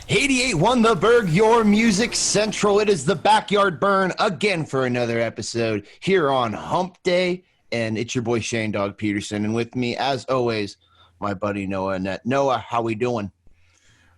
88.1 The Burg, your music central. It is the Backyard Burn again for another episode here on Hump Day. And it's your boy Shane Dog Peterson. And with me, as always, my buddy Noah Annette. Noah, how we doing?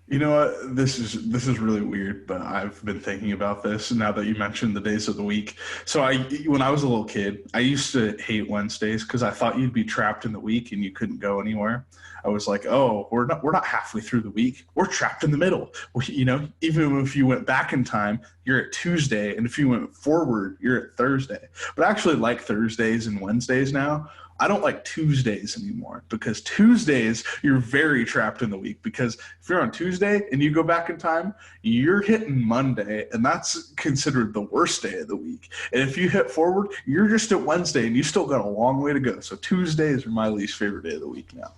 You know what? This is really weird, but I've been thinking about this now that you mentioned the days of the week. So when I was a little kid, I used to hate Wednesdays because I thought you'd be trapped in the week and you couldn't go anywhere. I was like, oh, we're not halfway through the week. We're trapped in the middle. Even if you went back in time, you're at Tuesday, and if you went forward, you're at Thursday. But I actually like Thursdays and Wednesdays now. I don't like Tuesdays anymore because Tuesdays, you're very trapped in the week because if you're on Tuesday and you go back in time, you're hitting Monday, and that's considered the worst day of the week. And if you hit forward, you're just at Wednesday, and you still got a long way to go. So Tuesdays are my least favorite day of the week now.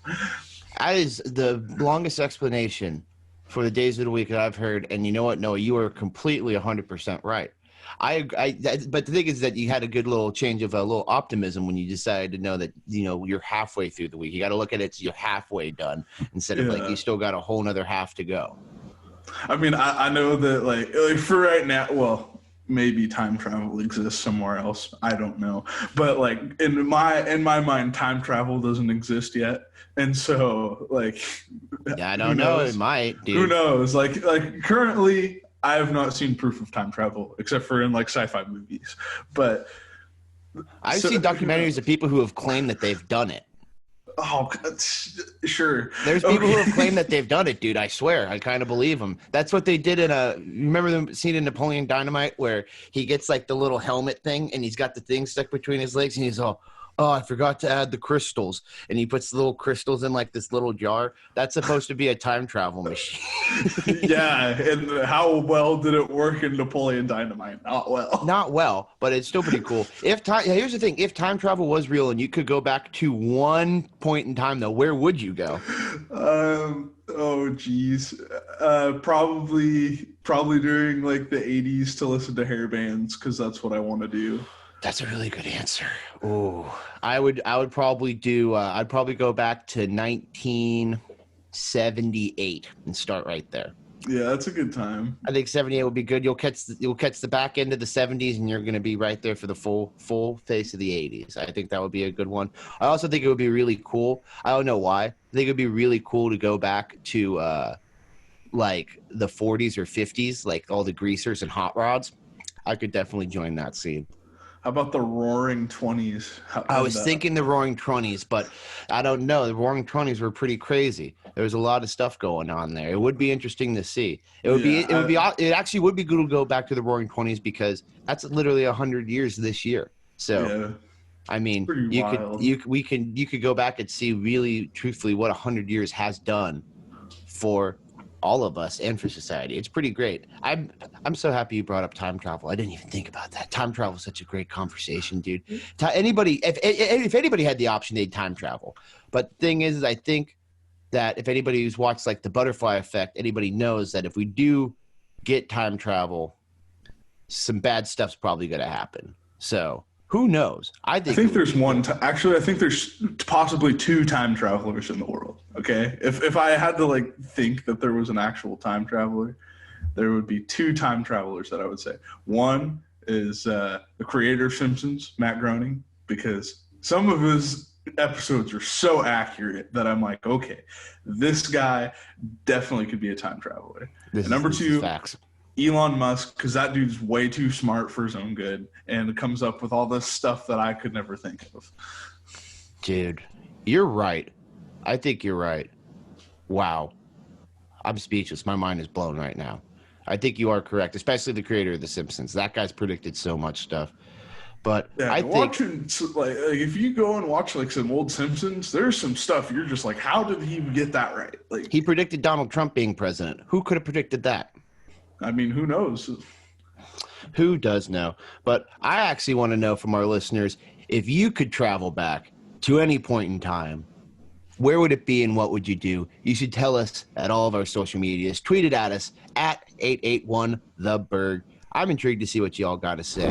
That is the longest explanation for the days of the week that I've heard. And you know what, Noah, you are completely 100% right. But the thing is that you had a good little change of a little optimism when you decided to know that, you're halfway through the week. You got to look at it as you're halfway done instead of like you still got a whole nother half to go. I mean, I know that like for right now, well, maybe time travel exists somewhere else. I don't know. But like in my mind, time travel doesn't exist yet. And so like, yeah, I don't know. It might, dude. Who knows? Like currently, I have not seen proof of time travel except for in like sci-fi movies, but I've seen documentaries of people who have claimed that they've done it. Oh, sure. There's people who have claimed that they've done it, dude. I swear. I kind of believe them. That's what they did remember the scene in Napoleon Dynamite where he gets like the little helmet thing and he's got the thing stuck between his legs and he's all, oh, I forgot to add the crystals. And he puts the little crystals in like this little jar. That's supposed to be a time travel machine. Yeah. And how well did it work in Napoleon Dynamite? Not well. Not well, but it's still pretty cool. Here's the thing. If time travel was real and you could go back to one point in time, though, where would you go? Oh, geez. Probably during like the 80s to listen to hair bands because that's what I want to do. That's a really good answer. Oh, I would probably do. I'd probably go back to 1978 and start right there. Yeah, that's a good time. I think 78 would be good. You'll catch the back end of the 70s, and you're going to be right there for the full face of the 80s. I think that would be a good one. I also think it would be really cool. I don't know why. I think it would be really cool to go back to like the 40s or 50s, like all the greasers and hot rods. I could definitely join that scene. How about the Roaring 20s? I was thinking the Roaring 20s, but I don't know. The Roaring 20s were pretty crazy. There was a lot of stuff going on there. It would be interesting to see. It actually would be good to go back to the Roaring 20s because that's literally 100 years this year. So, yeah, I mean, you could go back and see really truthfully what 100 years has done for all of us and for society. It's pretty great. I'm so happy you brought up time travel. I didn't even think about that. Time travel is such a great conversation, dude. If anybody had the option, they'd time travel. But the thing is I think that if anybody who's watched like the Butterfly Effect, anybody knows that if we do get time travel, some bad stuff's probably going to happen. So who knows? I think there's one. Actually, I think there's possibly two time travelers in the world. Okay, if I had to like think that there was an actual time traveler, there would be two time travelers that I would say. One is the creator of Simpsons, Matt Groening, because some of his episodes are so accurate that I'm like, okay, this guy definitely could be a time traveler. Number two, facts. Elon Musk, because that dude's way too smart for his own good and comes up with all this stuff that I could never think of. Dude, you're right. I think you're right. Wow. I'm speechless. My mind is blown right now. I think you are correct, especially the creator of The Simpsons. That guy's predicted so much stuff. But yeah, I think like if you go and watch like some old Simpsons, there's some stuff you're just like, how did he get that right? Like he predicted Donald Trump being president. Who could have predicted that? I mean, who knows? Who does know? But I actually want to know from our listeners, if you could travel back to any point in time, where would it be and what would you do? You should tell us at all of our social medias. Tweet it at us at 881TheBurg. I'm intrigued to see what you all got to say.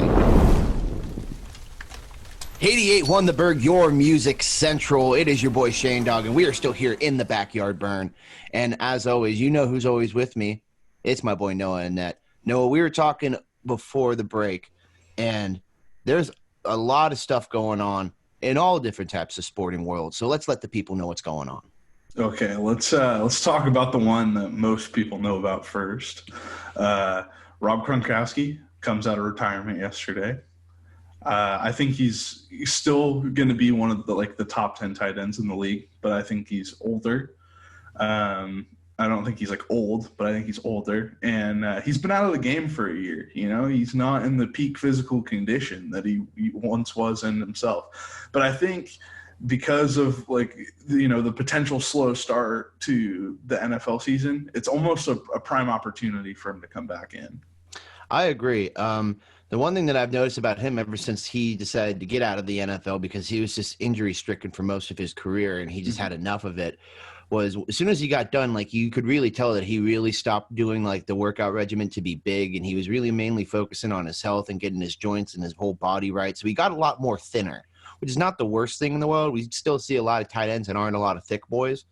88.1 The Burg, your music central. It is your boy Shane Dog, and we are still here in the Backyard Burn. And as always, you know who's always with me. It's my boy Noah and Net. Noah, we were talking before the break, and there's a lot of stuff going on in all different types of sporting worlds. So let's let the people know what's going on. Okay, let's talk about the one that most people know about first. Rob Gronkowski comes out of retirement yesterday. I think he's still going to be one of the top 10 tight ends in the league, but I think he's older. I don't think he's old, but I think he's older, and he's been out of the game for a year. He's not in the peak physical condition that he once was in himself. But I think because of the potential slow start to the NFL season, it's almost a prime opportunity for him to come back in. I agree. The one thing that I've noticed about him ever since he decided to get out of the NFL, because he was just injury stricken for most of his career and he just had enough of it, was as soon as he got done, you could really tell that he really stopped doing the workout regimen to be big, and he was really mainly focusing on his health and getting his joints and his whole body right. So he got a lot more thinner, which is not the worst thing in the world. We still see a lot of tight ends and aren't a lot of thick boys.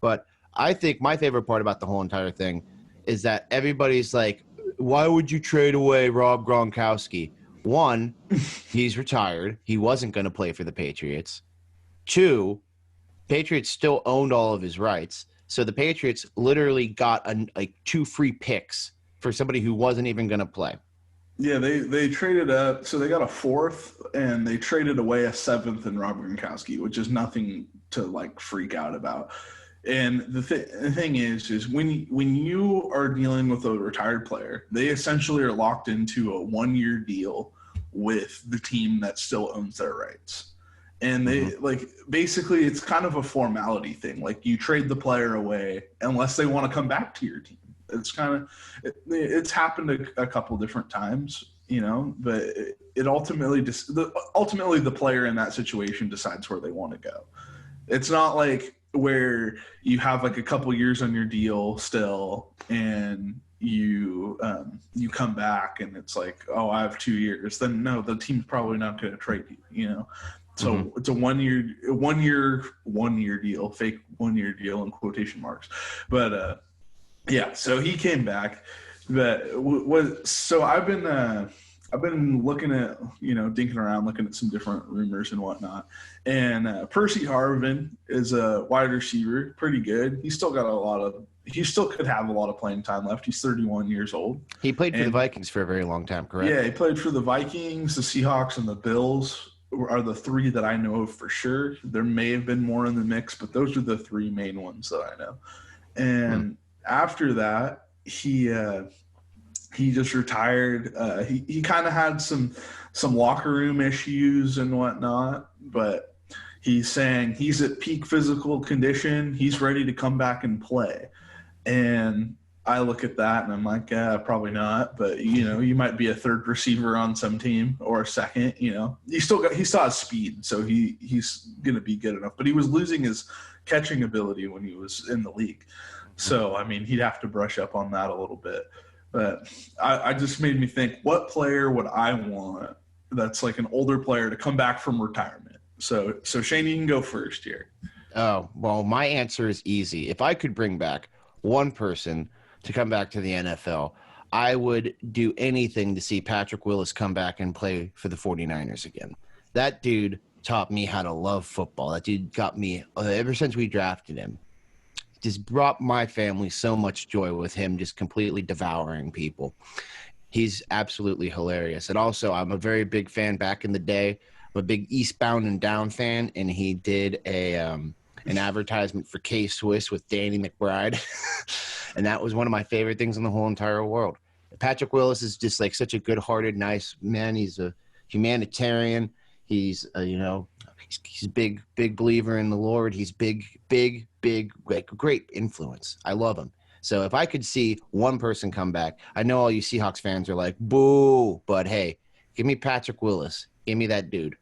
But I think my favorite part about the whole entire thing is that everybody's like, why would you trade away Rob Gronkowski? One, he's retired. He wasn't going to play for the Patriots. Two, Patriots still owned all of his rights. So the Patriots literally got 2 free picks for somebody who wasn't even going to play. Yeah, they traded up. So they got a 4th, and they traded away a 7th in Rob Gronkowski, which is nothing to freak out about. And the thing is when you are dealing with a retired player, they essentially are locked into a 1-year deal with the team that still owns their rights. And they basically it's kind of a formality thing. You trade the player away unless they want to come back to your team. It's happened a couple different times, but it ultimately the player in that situation decides where they want to go. It's not where you have a couple years on your deal still and you come back and it's oh, I have 2 years. Then no, the team's probably not going to trade you, So it's a 1 year deal, fake 1 year deal in quotation marks. But yeah, so he came back. But so I've been looking at, dinking around, looking at some different rumors and whatnot. And Percy Harvin is a wide receiver, pretty good. He still could have a lot of playing time left. He's 31 years old. He played for the Vikings for a very long time, correct? Yeah, he played for the Vikings, the Seahawks, and the Bills are the 3 that I know of for sure. There may have been more in the mix, but those are the 3 main ones that I know. And after that, he just retired. He kind of had some locker room issues and whatnot, but he's saying he's at peak physical condition. He's ready to come back and play. And I look at that and I'm like, probably not. But you might be a 3rd receiver on some team or a 2nd. He still has speed, so he's gonna be good enough. But he was losing his catching ability when he was in the league. So he'd have to brush up on that a little bit. But I just made me think, what player would I want that's an older player to come back from retirement? So Shane, you can go first here. Oh, well, my answer is easy. If I could bring back one person to come back to the NFL, I would do anything to see Patrick Willis come back and play for the 49ers again. That dude taught me how to love football. That dude got me ever since we drafted him. Just brought my family so much joy with him just completely devouring people. He's absolutely hilarious. And also, I'm a very big fan back in the day. I'm a big Eastbound and Down fan, and he did an advertisement for K-Swiss with Danny McBride. And that was one of my favorite things in the whole entire world. Patrick Willis is just such a good-hearted, nice man. He's a humanitarian. He's, he's a big believer in the Lord. He's big, great influence. I love him. So if I could see one person come back, I know all you Seahawks fans are like, boo, but hey, give me Patrick Willis. Give me that dude.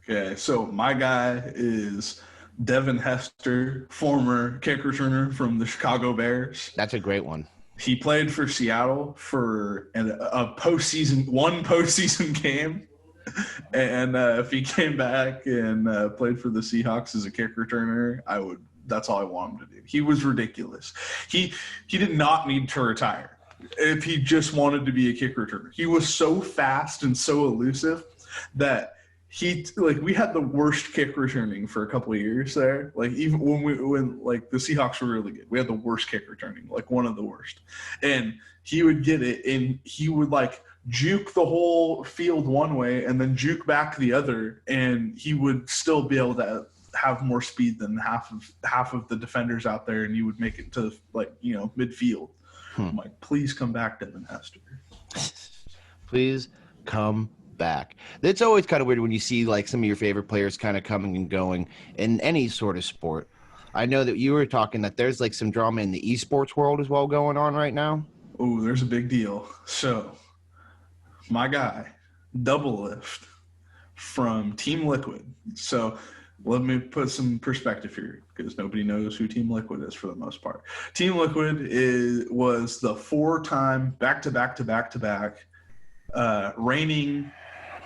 Okay, so my guy is Devin Hester, former kick returner from the Chicago Bears. That's a great one. He played for Seattle for one postseason game. And if he came back and played for the Seahawks as a kick returner, I would That's all I want him to do. He was ridiculous. He did not need to retire if he just wanted to be a kick returner. He was so fast and so elusive that we had the worst kick returning for a couple of years there. Like even when like the Seahawks were really good, we had the worst kick returning, like one of the worst. And he would get it and he would like juke the whole field one way and then juke back the other, and he would still be able to have more speed than half of the defenders out there, and you would make it to midfield. I'm like, please come back, Devin Hester. Please come back. It's always kind of weird when you see like some of your favorite players kind of coming and going in any sort of sport. I know that you were talking that there's like some drama in the esports world as well going on right now. Oh, there's a big deal. So my guy, Double Lift from Team Liquid. So let me put some perspective here because nobody knows who Team Liquid is for the most part. Team Liquid was the 4-time back-to-back reigning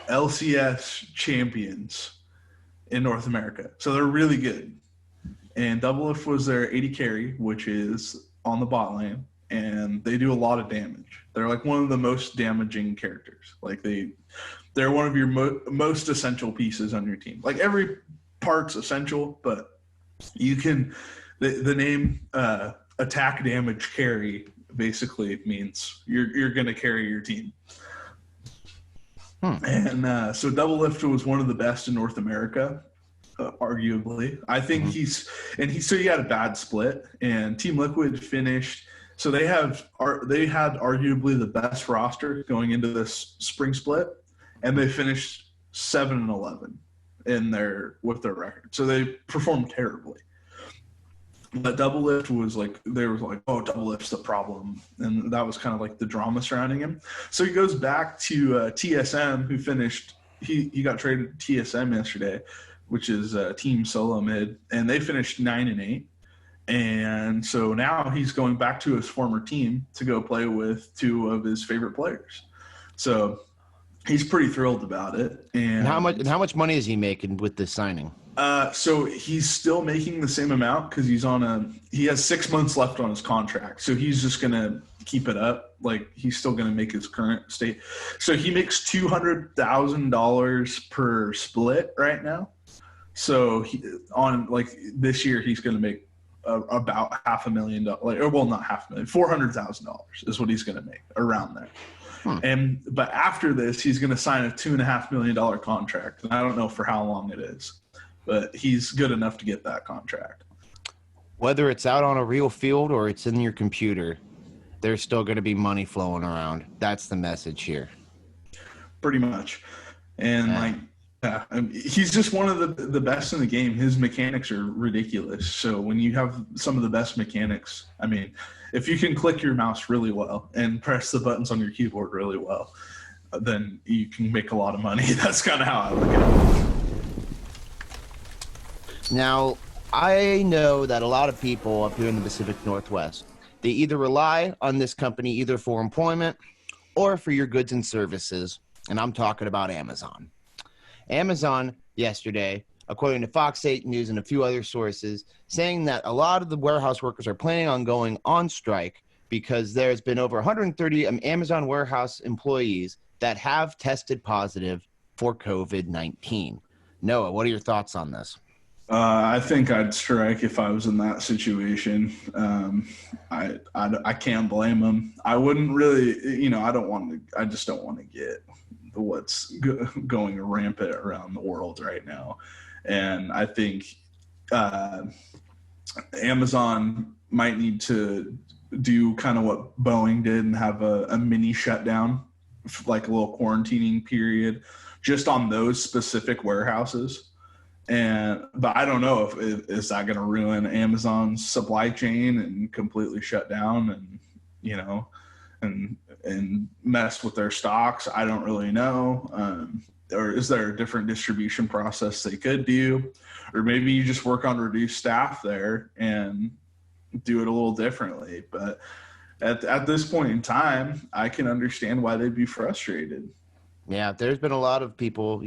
LCS champions in North America. So they're really good. And Double Lift was their AD carry, which is on the bot lane. And they do a lot of damage. They're like one of the most damaging characters. Like they're one of your most essential pieces on your team. Like every part's essential, but you can the name attack damage carry basically means you're going to carry your team. And so Double Lift was one of the best in North America, arguably. I think so he had a bad split, and Team Liquid finished. So they had arguably the best roster going into this spring split, and they finished 7-11 with their record. So they performed terribly. But Double Lift was like, oh, Double Lift's the problem, and that was kind of like the drama surrounding him. So he goes back to TSM, who finished. He got traded to TSM yesterday, which is Team Solo Mid, and they finished 9-8. And so now he's going back to his former team to go play with 2 of his favorite players. So he's pretty thrilled about it. And how much money is he making with this signing? So he's still making the same amount because he has 6 months left on his contract. So he's just going to keep it up. Like he's still going to make his current state. So he makes $200,000 per split right now. So this year he's going to make about $500,000, not $500,000, $400,000 is what he's going to make around there. But after this, he's going to sign a $2.5 million contract. And I don't know for how long it is, but he's good enough to get that contract. Whether it's out on a real field or it's in your computer, there's still going to be money flowing around. That's the message here. Pretty much. And he's just one of the best in the game. His mechanics are ridiculous. So when you have some of the best mechanics, I mean, if you can click your mouse really well and press the buttons on your keyboard really well, then you can make a lot of money. That's kind of how I look at it. Now, I know that a lot of people up here in the Pacific Northwest, they either rely on this company either for employment or for your goods and services, and I'm talking about Amazon. Amazon yesterday, according to Fox 8 News and a few other sources, saying that a lot of the warehouse workers are planning on going on strike because there's been over 130 Amazon warehouse employees that have tested positive for COVID-19. Noah, what are your thoughts on this? I think I'd strike if I was in that situation. I can't blame them. I wouldn't really, I just don't want to get what's going rampant around the world right now. And I think Amazon might need to do kind of what Boeing did and have a mini shutdown, like a little quarantining period just on those specific warehouses. But I don't know if is that going to ruin Amazon's supply chain and completely shut down and mess with their stocks. I don't really know. Or is there a different distribution process they could do? Or maybe you just work on reduced staff there and do it a little differently. But at this point in time, I can understand why they'd be frustrated. Yeah, there's been a lot of people,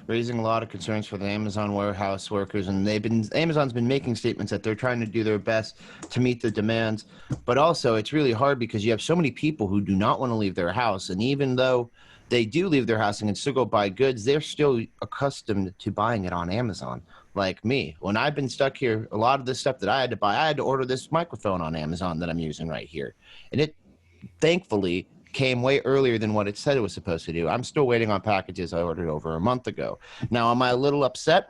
raising a lot of concerns for the Amazon warehouse workers, and Amazon's been making statements that they're trying to do their best to meet the demands. But also, it's really hard because you have so many people who do not want to leave their house, and even though they do leave their house and can still go buy goods, they're still accustomed to buying it on Amazon. Like me, when I've been stuck here, a lot of the stuff that I had to buy, I had to order this microphone on Amazon that I'm using right here, and it thankfully came way earlier than what it said it was supposed to do. I'm still waiting on packages I ordered over a month ago. Now, am I a little upset?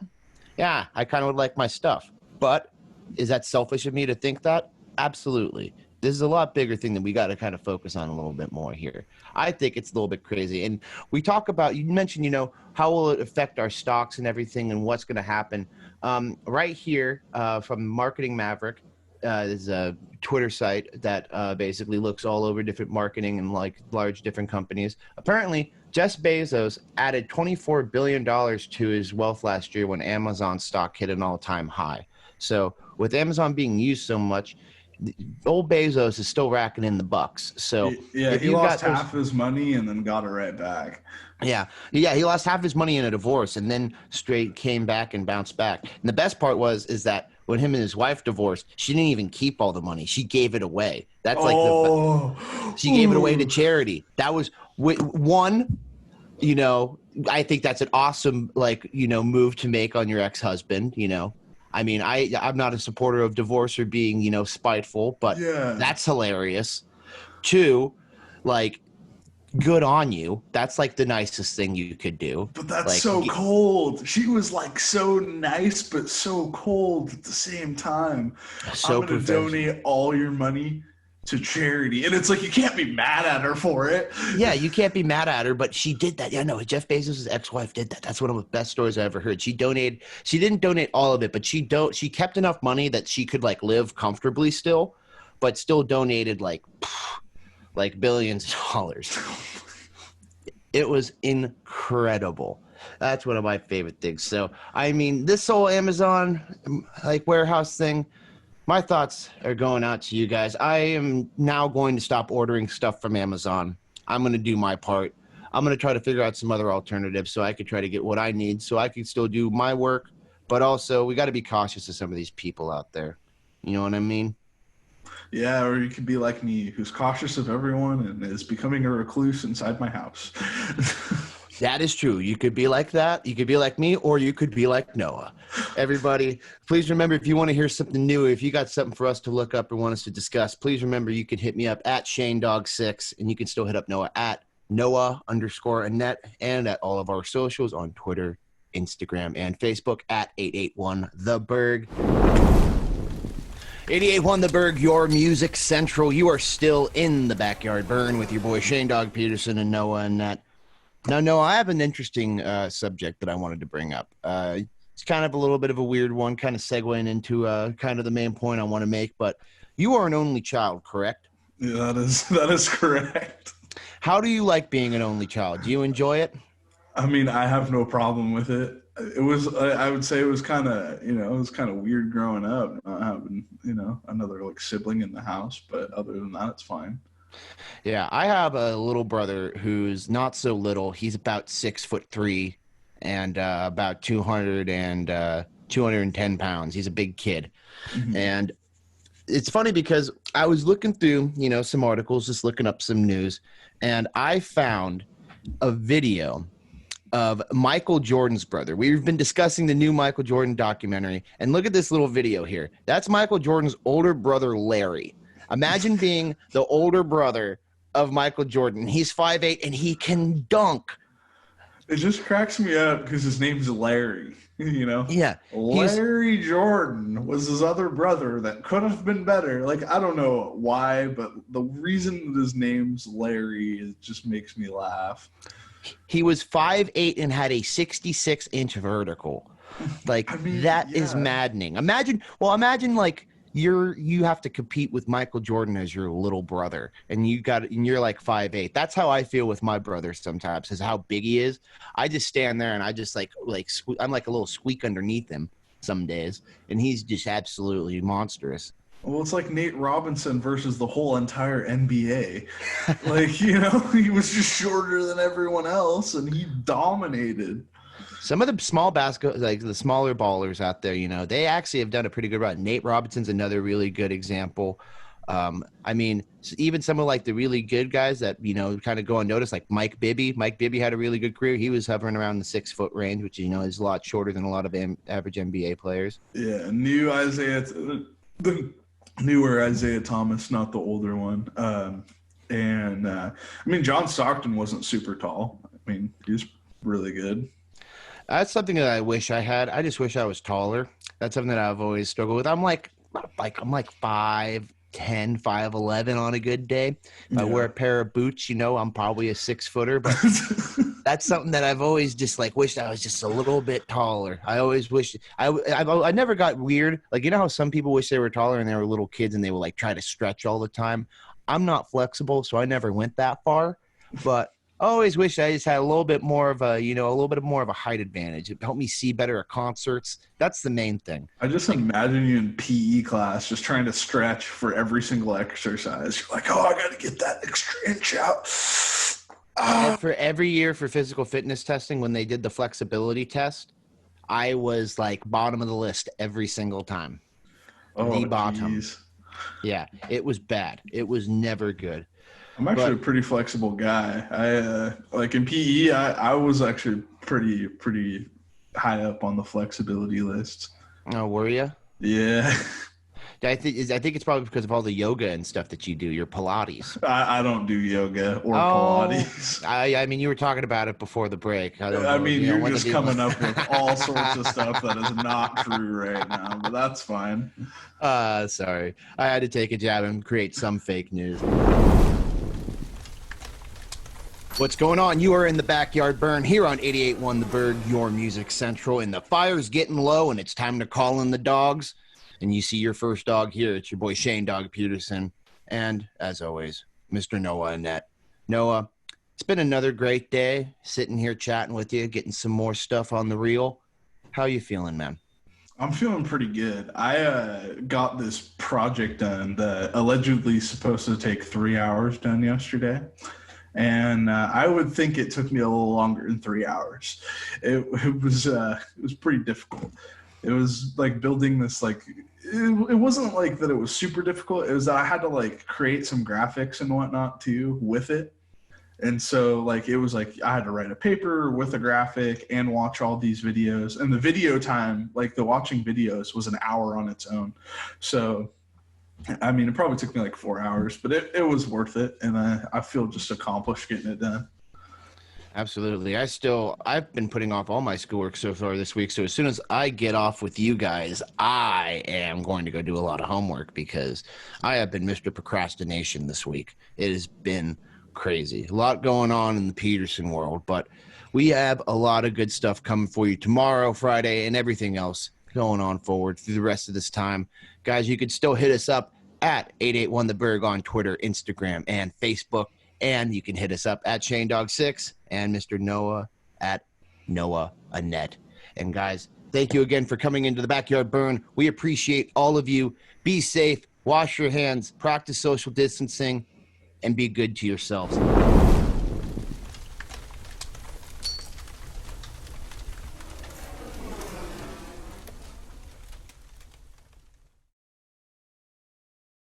Yeah, I kind of would like my stuff. But is that selfish of me to think that? Absolutely. This is a lot bigger thing that we got to kind of focus on a little bit more here. I think it's a little bit crazy. And we talk about, you mentioned, how will it affect our stocks and everything and what's going to happen. Right here from Marketing Maverick, is a Twitter site that basically looks all over different marketing and like large different companies. Apparently, Jeff Bezos added $24 billion to his wealth last year when Amazon stock hit an all-time high. So with Amazon being used so much, old Bezos is still racking in the bucks. So yeah, he lost half his money and then got it right back. Yeah, he lost half his money in a divorce and then straight came back and bounced back. And the best part is that when him and his wife divorced, she didn't even keep all the money. She gave it away. That's like she gave it away to charity. That was one, I think that's an awesome move to make on your ex-husband, I mean, I'm not a supporter of divorce or being, spiteful, but that's hilarious. Two, good on you. That's like the nicest thing you could do. But that's so cold. She was so nice, but so cold at the same time. I'm going to donate all your money to charity. And it's you can't be mad at her for it. Yeah, you can't be mad at her, but she did that. Yeah, no, Jeff Bezos' ex-wife did that. That's one of the best stories I ever heard. She didn't donate all of it, but she kept enough money that she could live comfortably still, but still donated billions of dollars. It was incredible. That's one of my favorite things. So, I mean, this whole Amazon warehouse thing, my thoughts are going out to you guys. I am now going to stop ordering stuff from Amazon. I'm going to do my part. I'm going to try to figure out some other alternatives so I could try to get what I need so I can still do my work. But also, we got to be cautious of some of these people out there. You know what I mean? Yeah, or you could be like me, who's cautious of everyone and is becoming a recluse inside my house. That is true. You could be like that. You could be like me, or you could be like Noah. Everybody, please remember, if you want to hear something new, if you got something for us to look up or want us to discuss, please remember you can hit me up at ShaneDog6, and you can still hit up Noah at Noah_Annette, and at all of our socials on Twitter, Instagram, and Facebook at 881TheBurg. 88.1 The Burg, your music central. You are still in the backyard burn with your boy Shane Dog Peterson and Noah Annette. Now, Noah, I have an interesting subject that I wanted to bring up. It's kind of a little bit of a weird one, kind of segueing into kind of the main point I want to make. But you are an only child, correct? Yeah, that is correct. How do you like being an only child? Do you enjoy it? I mean, I have no problem with it. It was, I would say it was kind of, it was kind of weird growing up, not having, another sibling in the house. But other than that, it's fine. Yeah, I have a little brother who's not so little. He's about 6'3" and about 210 pounds. He's a big kid. Mm-hmm. And it's funny because I was looking through, some articles, just looking up some news, and I found a video of Michael Jordan's brother. We've been discussing the new Michael Jordan documentary, and look at this little video here. That's Michael Jordan's older brother, Larry. Imagine being the older brother of Michael Jordan. He's 5'8", and he can dunk. It just cracks me up because his name's Larry, Yeah. Larry Jordan was his other brother that could have been better. I don't know why, but the reason that his name's Larry, it just makes me laugh. He was 5'8" and had a 66-inch vertical. Is maddening. Imagine you have to compete with Michael Jordan as your little brother, and you're 5'8". That's how I feel with my brother sometimes, is how big he is. I just stand there and I just I'm like a little squeak underneath him some days, and he's just absolutely monstrous. Well, it's like Nate Robinson versus the whole entire NBA. Like, he was just shorter than everyone else, and he dominated. Some of the small basketball, like the smaller ballers out there, they actually have done a pretty good run. Nate Robinson's another really good example. I mean, even some of like the really good guys that, kind of go unnoticed, like Mike Bibby. Mike Bibby had a really good career. He was hovering around the 6-foot range, which, is a lot shorter than a lot of average NBA players. Yeah, the newer Isaiah Thomas, not the older one. I mean, John Stockton wasn't super tall. I mean, he was really good. That's something that I wish I had. I just wish I was taller. That's something that I've always struggled with. I'm like 5'10", 5'11" on a good day. If I wear a pair of boots, I'm probably a 6-footer, but that's something that I've always just wished I was just a little bit taller. I always wished I never got weird. Like, how some people wish they were taller and they were little kids and they would try to stretch all the time. I'm not flexible, so I never went that far, but I always wish I just had a little bit more of a, a little bit more of a height advantage. It helped me see better at concerts. That's the main thing. I just imagine you in PE class just trying to stretch for every single exercise. You're like, oh, I got to get that extra inch out. For every year for physical fitness testing, when they did the flexibility test, I was bottom of the list every single time. Oh, the bottom. Geez. Yeah, it was bad. It was never good. I'm actually a pretty flexible guy. I in PE, I was actually pretty high up on the flexibility list. Oh, were you? Yeah. I think it's probably because of all the yoga and stuff that you do. Your Pilates. I don't do yoga or Pilates. I mean, you were talking about it before the break. I mean, you're just coming up with all sorts of stuff that is not true right now, but that's fine. Sorry. I had to take a jab and create some fake news. What's going on? You are in the Backyard Burn here on 88.1 The Burg, your music central, and the fire's getting low and it's time to call in the dogs. And you see your first dog here. It's your boy Shane Dog Peterson. And as always, Mr. Noah Annette. Noah, it's been another great day sitting here chatting with you, getting some more stuff on the reel. How you feeling, man? I'm feeling pretty good. I got this project done that allegedly supposed to take 3 hours done yesterday. And I would think it took me a little longer than 3 hours. It was pretty difficult. It was like building this, it wasn't that it was super difficult. It was that I had to create some graphics and whatnot too with it. And so it was I had to write a paper with a graphic and watch all these videos. And the video time, the watching videos was an hour on its own. So I mean, it probably took me 4 hours, but it was worth it. And I feel just accomplished getting it done. Absolutely. I've been putting off all my schoolwork so far this week. So as soon as I get off with you guys, I am going to go do a lot of homework because I have been Mr. Procrastination this week. It has been crazy. A lot going on in the Peterson world, but we have a lot of good stuff coming for you tomorrow, Friday, and everything else going on forward through the rest of this time. Guys, you can still hit us up at 881 The Burg on Twitter, Instagram, and Facebook. And you can hit us up at ShaneDog6 and Mr. Noah at Noah Annette. And guys, thank you again for coming into the Backyard Burn. We appreciate all of you. Be safe, wash your hands, practice social distancing, and be good to yourselves.